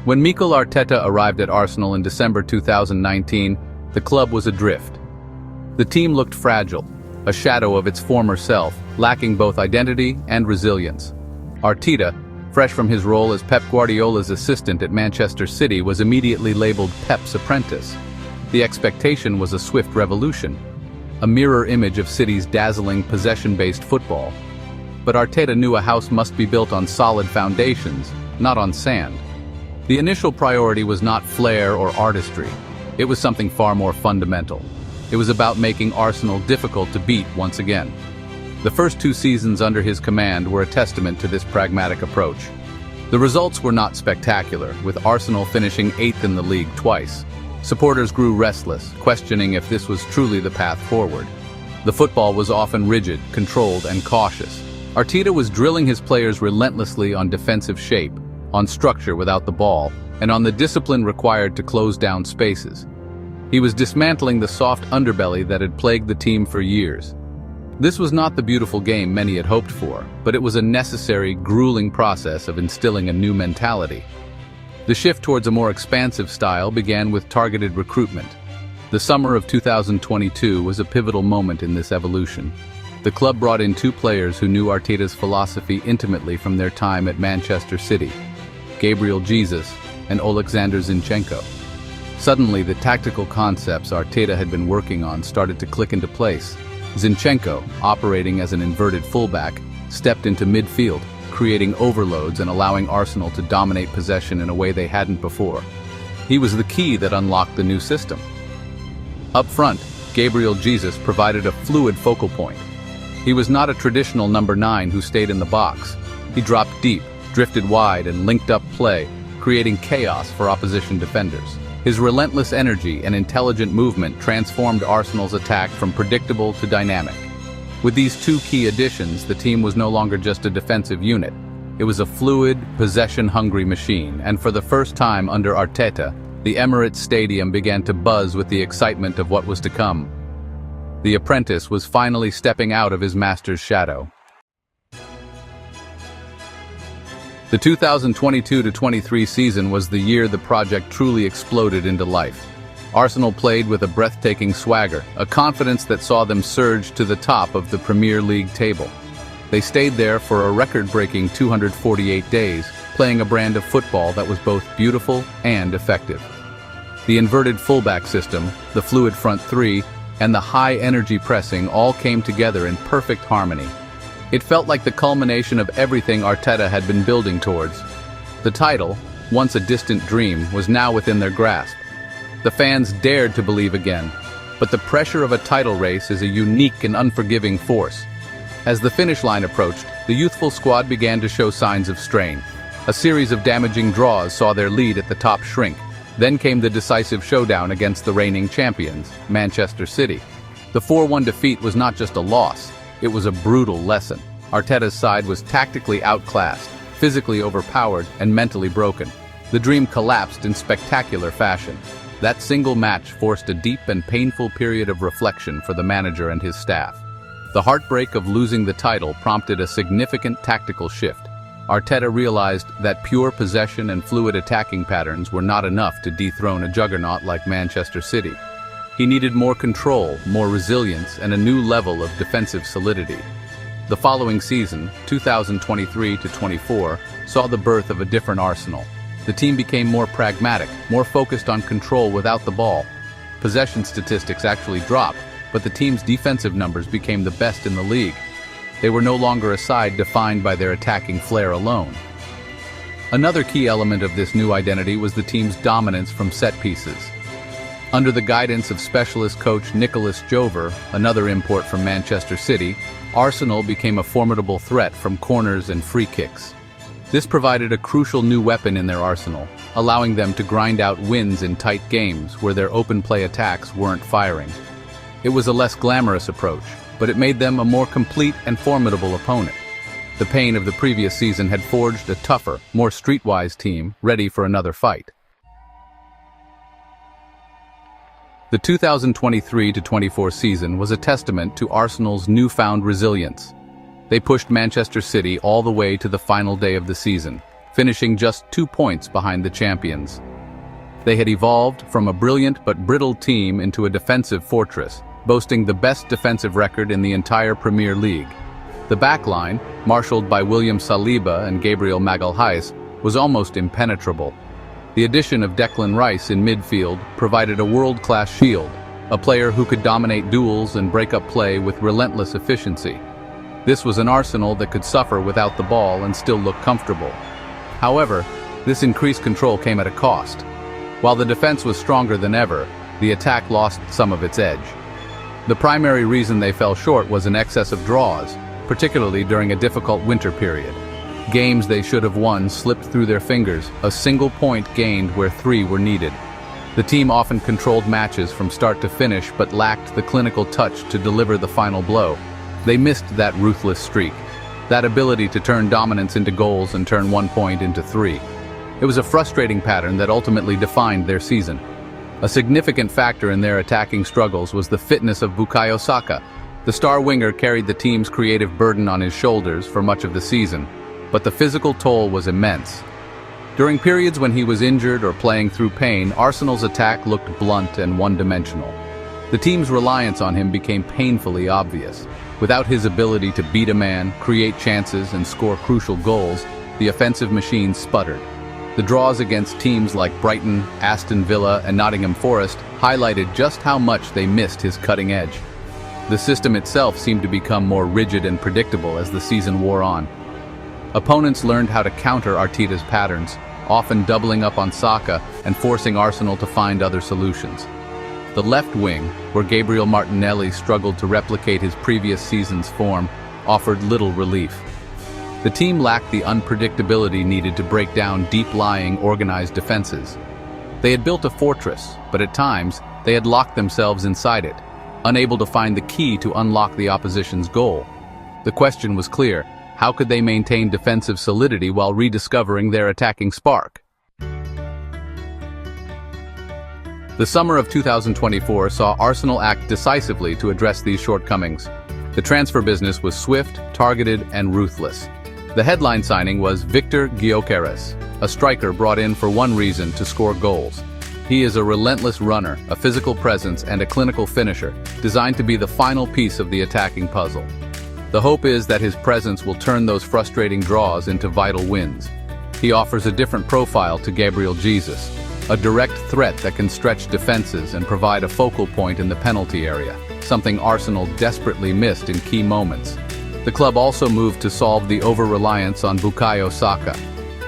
When Mikel Arteta arrived at Arsenal in December 2019, the club was adrift. The team looked fragile, a shadow of its former self, lacking both identity and resilience. Arteta, fresh from his role as Pep Guardiola's assistant at Manchester City, was immediately labeled Pep's apprentice. The expectation was a swift revolution, a mirror image of City's dazzling possession-based football. But Arteta knew a house must be built on solid foundations, not on sand. The initial priority was not flair or artistry. It was something far more fundamental. It was about making Arsenal difficult to beat once again. The first 2 seasons under his command were a testament to this pragmatic approach. The results were not spectacular, with Arsenal finishing 8th in the league twice. Supporters grew restless, questioning if this was truly the path forward. The football was often rigid, controlled, and cautious. Arteta was drilling his players relentlessly on defensive shape, on structure without the ball, and on the discipline required to close down spaces. He was dismantling the soft underbelly that had plagued the team for years. This was not the beautiful game many had hoped for, but it was a necessary, grueling process of instilling a new mentality. The shift towards a more expansive style began with targeted recruitment. The summer of 2022 was a pivotal moment in this evolution. The club brought in 2 players who knew Arteta's philosophy intimately from their time at Manchester City: Gabriel Jesus and Alexander Zinchenko. Suddenly, the tactical concepts Arteta had been working on started to click into place. Zinchenko, operating as an inverted fullback, stepped into midfield, creating overloads and allowing Arsenal to dominate possession in a way they hadn't before. He was the key that unlocked the new system. Up front, Gabriel Jesus provided a fluid focal point. He was not a traditional number 9 who stayed in the box. He dropped deep, drifted wide, and linked up play, creating chaos for opposition defenders. His relentless energy and intelligent movement transformed Arsenal's attack from predictable to dynamic. With these 2 key additions, the team was no longer just a defensive unit. It was a fluid, possession-hungry machine, and for the first time under Arteta, the Emirates Stadium began to buzz with the excitement of what was to come. The apprentice was finally stepping out of his master's shadow. The 2022-23 season was the year the project truly exploded into life. Arsenal played with a breathtaking swagger, a confidence that saw them surge to the top of the Premier League table. They stayed there for a record-breaking 248 days, playing a brand of football that was both beautiful and effective. The inverted fullback system, the fluid front 3, and the high-energy pressing all came together in perfect harmony. It felt like the culmination of everything Arteta had been building towards. The title, once a distant dream, was now within their grasp. The fans dared to believe again, but the pressure of a title race is a unique and unforgiving force. As the finish line approached, the youthful squad began to show signs of strain. A series of damaging draws saw their lead at the top shrink. Then came the decisive showdown against the reigning champions, Manchester City. The 4-1 defeat was not just a loss, it was a brutal lesson. Arteta's side was tactically outclassed, physically overpowered, and mentally broken. The dream collapsed in spectacular fashion. That single match forced a deep and painful period of reflection for the manager and his staff. The heartbreak of losing the title prompted a significant tactical shift. Arteta realized that pure possession and fluid attacking patterns were not enough to dethrone a juggernaut like Manchester City. He needed more control, more resilience, and a new level of defensive solidity. The following season, 2023-24, saw the birth of a different Arsenal. The team became more pragmatic, more focused on control without the ball. Possession statistics actually dropped, but the team's defensive numbers became the best in the league. They were no longer a side defined by their attacking flair alone. Another key element of this new identity was the team's dominance from set pieces. Under the guidance of specialist coach Nicolas Jover, another import from Manchester City, Arsenal became a formidable threat from corners and free kicks. This provided a crucial new weapon in their arsenal, allowing them to grind out wins in tight games where their open-play attacks weren't firing. It was a less glamorous approach, but it made them a more complete and formidable opponent. The pain of the previous season had forged a tougher, more streetwise team ready for another fight. The 2023-24 season was a testament to Arsenal's newfound resilience. They pushed Manchester City all the way to the final day of the season, finishing just 2 points behind the champions. They had evolved from a brilliant but brittle team into a defensive fortress, boasting the best defensive record in the entire Premier League. The backline, marshaled by William Saliba and Gabriel Magalhaes, was almost impenetrable. The addition of Declan Rice in midfield provided a world-class shield, a player who could dominate duels and break up play with relentless efficiency. This was an Arsenal that could suffer without the ball and still look comfortable. However, this increased control came at a cost. While the defense was stronger than ever, the attack lost some of its edge. The primary reason they fell short was an excess of draws, particularly during a difficult winter period. Games they should have won slipped through their fingers, a single point gained where 3 were needed. The team often controlled matches from start to finish but lacked the clinical touch to deliver the final blow. They missed that ruthless streak, that ability to turn dominance into goals and turn 1 point into 3. It was a frustrating pattern that ultimately defined their season. A significant factor in their attacking struggles was the fitness of Bukayo Saka. The star winger carried the team's creative burden on his shoulders for much of the season, but the physical toll was immense. During periods when he was injured or playing through pain, Arsenal's attack looked blunt and one-dimensional. The team's reliance on him became painfully obvious. Without his ability to beat a man, create chances, and score crucial goals, the offensive machine sputtered. The draws against teams like Brighton, Aston Villa, and Nottingham Forest highlighted just how much they missed his cutting edge. The system itself seemed to become more rigid and predictable as the season wore on. Opponents learned how to counter Arteta's patterns, often doubling up on Saka and forcing Arsenal to find other solutions. The left wing, where Gabriel Martinelli struggled to replicate his previous season's form, offered little relief. The team lacked the unpredictability needed to break down deep-lying, organized defenses. They had built a fortress, but at times, they had locked themselves inside it, unable to find the key to unlock the opposition's goal. The question was clear: how could they maintain defensive solidity while rediscovering their attacking spark? The summer of 2024 saw Arsenal act decisively to address these shortcomings. The transfer business was swift, targeted, and ruthless. The headline signing was Victor Gyökeres, a striker brought in for one reason: to score goals. He is a relentless runner, a physical presence, and a clinical finisher, designed to be the final piece of the attacking puzzle. The hope is that his presence will turn those frustrating draws into vital wins. He offers a different profile to Gabriel Jesus, a direct threat that can stretch defenses and provide a focal point in the penalty area, something Arsenal desperately missed in key moments. The club also moved to solve the over-reliance on Bukayo Saka.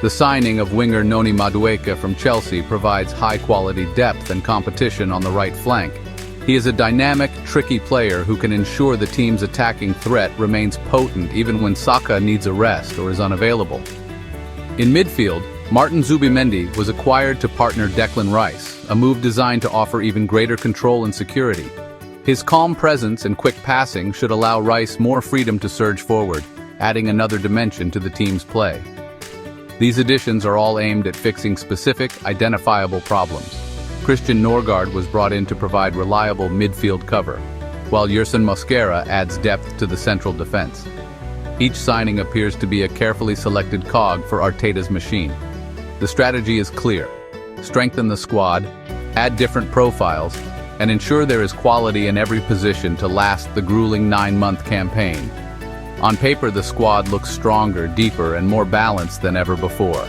The signing of winger Noni Madueke from Chelsea provides high-quality depth and competition on the right flank. He is a dynamic, tricky player who can ensure the team's attacking threat remains potent even when Saka needs a rest or is unavailable. In midfield, Martin Zubimendi was acquired to partner Declan Rice, a move designed to offer even greater control and security. His calm presence and quick passing should allow Rice more freedom to surge forward, adding another dimension to the team's play. These additions are all aimed at fixing specific, identifiable problems. Christian Norgard was brought in to provide reliable midfield cover, while Yerson Mosquera adds depth to the central defense. Each signing appears to be a carefully selected cog for Arteta's machine. The strategy is clear: strengthen the squad, add different profiles, and ensure there is quality in every position to last the grueling 9-month campaign. On paper, the squad looks stronger, deeper, and more balanced than ever before.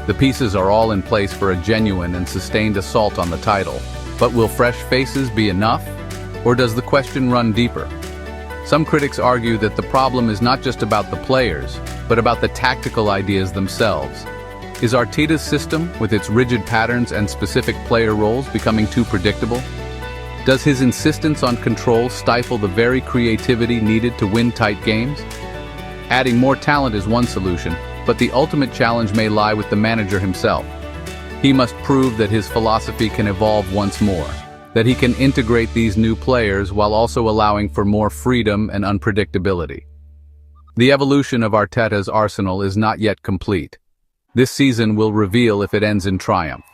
The pieces are all in place for a genuine and sustained assault on the title. But will fresh faces be enough? Or does the question run deeper? Some critics argue that the problem is not just about the players, but about the tactical ideas themselves. Is Arteta's system, with its rigid patterns and specific player roles, becoming too predictable? Does his insistence on control stifle the very creativity needed to win tight games? Adding more talent is one solution, but the ultimate challenge may lie with the manager himself. He must prove that his philosophy can evolve once more, that he can integrate these new players while also allowing for more freedom and unpredictability. The evolution of Arteta's Arsenal is not yet complete. This season will reveal if it ends in triumph.